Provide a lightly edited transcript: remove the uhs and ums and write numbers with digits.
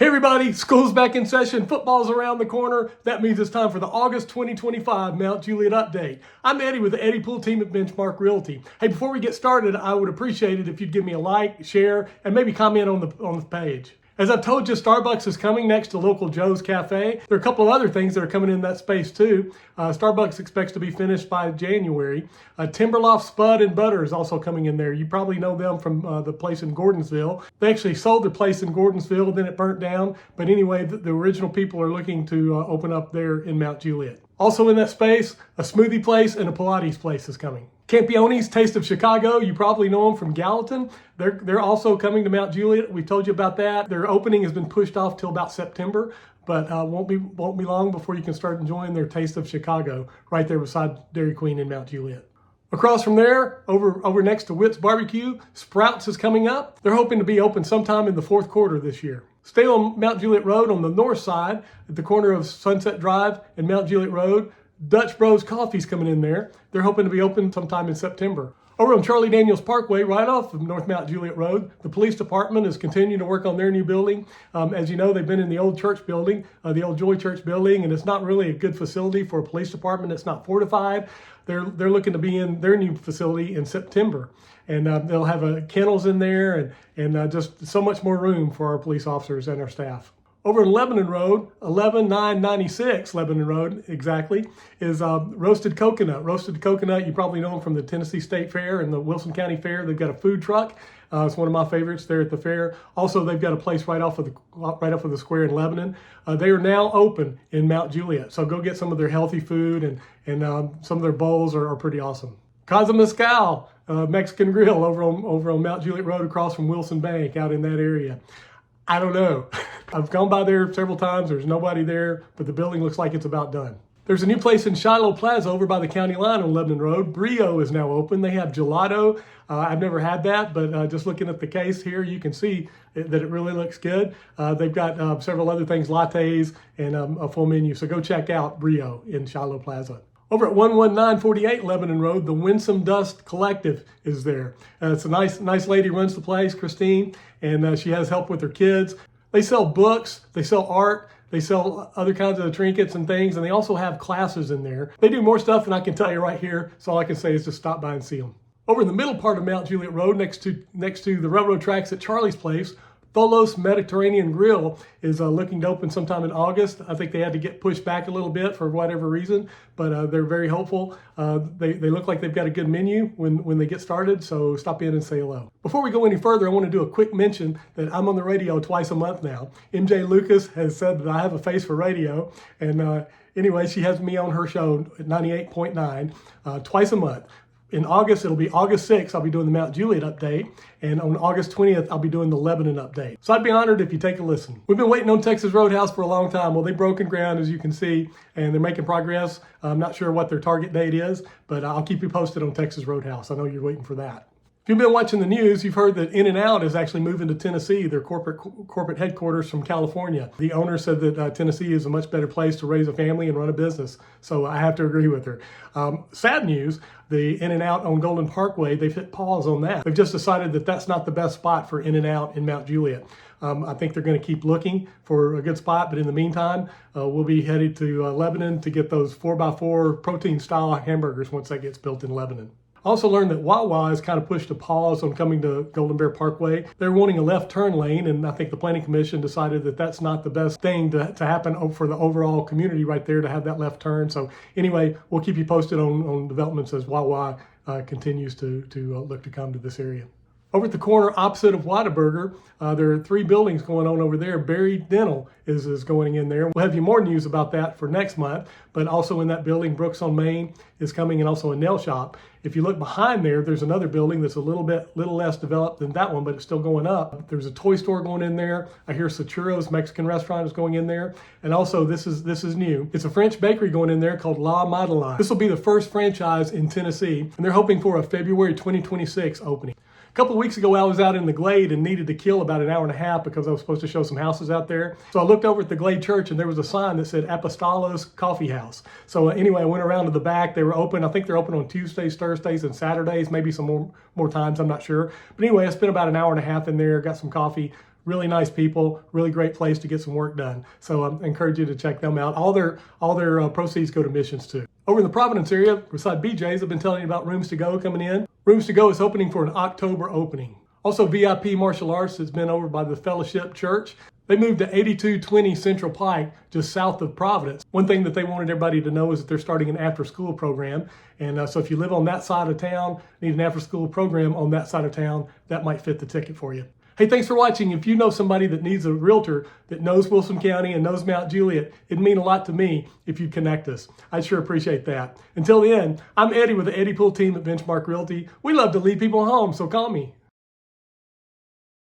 Hey everybody, school's back in session, football's around the corner. That means it's time for the August 2025 Mt Juliet Update. I'm Eddie with the Eddie Pool team at Benchmark Realty. Hey, before we get started, I would appreciate it if you'd give me a like, share, and maybe comment on the page. As I've told you, Starbucks is coming next to local Joe's Cafe. There are a couple of other things that are coming in that space too. Starbucks expects to be finished by January. Timberloft Spud and Butter is also coming in there. You probably know them from the place in Gordonsville. They actually sold their place in Gordonsville, then it burnt down. But anyway, the original people are looking to open up there in Mt Juliet. Also in that space, a smoothie place and a Pilates place is coming. Campione's Taste of Chicago, you probably know them from Gallatin. They're also coming to Mt Juliet. We told you about that. Their opening has been pushed off till about September, but won't be long before you can start enjoying their Taste of Chicago right there beside Dairy Queen in Mt Juliet. Across from there, over next to Witt's Barbecue, Sprouts is coming up. They're hoping to be open sometime in the fourth quarter this year. Stay on Mt Juliet Road on the north side at the corner of Sunset Drive and Mt Juliet Road. Dutch Bros Coffee's coming in there. They're hoping to be open sometime in September. Over on Charlie Daniels Parkway, right off of North Mt Juliet Road, the police department is continuing to work on their new building. As you know, they've been in the old church building, the old Joy Church building, and it's not really a good facility for a police department. It's not fortified. They're looking to be in their new facility in September. And they'll have kennels in there and just so much more room for our police officers and our staff. Over in Lebanon Road, 11996 Lebanon Road exactly, is Roasted Coconut. Roasted Coconut, you probably know them from the Tennessee State Fair and the Wilson County Fair. They've got a food truck. It's one of my favorites there at the fair. Also, they've got a place right off of the square in Lebanon. They are now open in Mt Juliet, so go get some of their healthy food and some of their bowls are pretty awesome. Casa Mezcal, Mexican Grill over on Mt Juliet Road across from Wilson Bank out in that area. I don't know. I've gone by there several times. There's nobody there, but the building looks like it's about done. There's a new place in Shiloh Plaza over by the county line on Lebanon Road. Brio is now open. They have gelato. I've never had that, but just looking at the case here, you can see that it really looks good. They've got several other things, lattes, and a full menu. So go check out Brio in Shiloh Plaza. Over at 11948 Lebanon Road, the Windsome Dust Collective is there. It's a nice lady who runs the place, Christine, and she has help with her kids. They sell books, they sell art, they sell other kinds of trinkets and things, and they also have classes in there. They do more stuff than I can tell you right here, so all I can say is just stop by and see them. Over in the middle part of Mt Juliet Road, next to the railroad tracks at Charlie's place, Folos Mediterranean Grill is looking to open sometime in August. I think they had to get pushed back a little bit for whatever reason, but they're very hopeful. They look like they've got a good menu when they get started, so stop in and say hello. Before we go any further, I want to do a quick mention that I'm on the radio twice a month now. MJ Lucas has said that I have a face for radio, and anyway, she has me on her show at 98.9 twice a month. In August, it'll be August 6th, I'll be doing the Mt Juliet update, and on August 20th, I'll be doing the Lebanon update. So I'd be honored if you take a listen. We've been waiting on Texas Roadhouse for a long time. Well, they've broken ground, as you can see, and they're making progress. I'm not sure what their target date is, but I'll keep you posted on Texas Roadhouse. I know you're waiting for that. If you've been watching the news, you've heard that InNOut is actually moving to Tennessee, their corporate headquarters from California. The owner said that Tennessee is a much better place to raise a family and run a business, so I have to agree with her. Sad news, the InNOut on Golden Parkway, they've hit pause on that. They've just decided that that's not the best spot for InNOut in Mt Juliet. I think they're going to keep looking for a good spot, but in the meantime, we'll be headed to Lebanon to get those 4x4 protein-style hamburgers once that gets built in Lebanon. I also learned that Wawa has kind of pushed a pause on coming to Golden Bear Parkway. They're wanting a left turn lane, and I think the Planning Commission decided that that's not the best thing to happen for the overall community right there to have that left turn. So anyway, we'll keep you posted on developments as Wawa continues to look to come to this area. Over at the corner opposite of Whataburger, there are 3 buildings going on over there. Berry Dental is going in there. We'll have you more news about that for next month, but also in that building, Brooks on Main is coming, and also a nail shop. If you look behind there, there's another building that's a little less developed than that one, but it's still going up. There's a toy store going in there. I hear Sachuro's Mexican restaurant is going in there. And also, this is new. It's a French bakery going in there called La Madeleine. This will be the first franchise in Tennessee, and they're hoping for a February 2026 opening. A couple of weeks ago, I was out in the Glade and needed to kill about an hour and a half because I was supposed to show some houses out there. So I looked over at the Glade Church and there was a sign that said Apostolos Coffee House. So anyway, I went around to the back. They were open. I think they're open on Tuesdays, Thursdays, and Saturdays, maybe some more times. I'm not sure. But anyway, I spent about an hour and a half in there, got some coffee, Really nice people, really great place to get some work done. So I encourage you to check them out. All their proceeds go to missions too. Over in the Providence area, beside BJ's, I've been telling you about Rooms to Go coming in. Rooms to Go is opening for an October opening. Also, VIP Martial Arts has been over by the Fellowship Church. They moved to 8220 Central Pike, just south of Providence. One thing that they wanted everybody to know is that they're starting an after-school program. And so if you live on that side of town, need an after-school program on that side of town, that might fit the ticket for you. Hey, thanks for watching. If you know somebody that needs a realtor that knows Wilson County and knows Mt Juliet, it'd mean a lot to me if you connect us. I'd sure appreciate that. Until then, I'm Eddie with the Eddie Pool team at Benchmark Realty. We love to lead people home, so call me.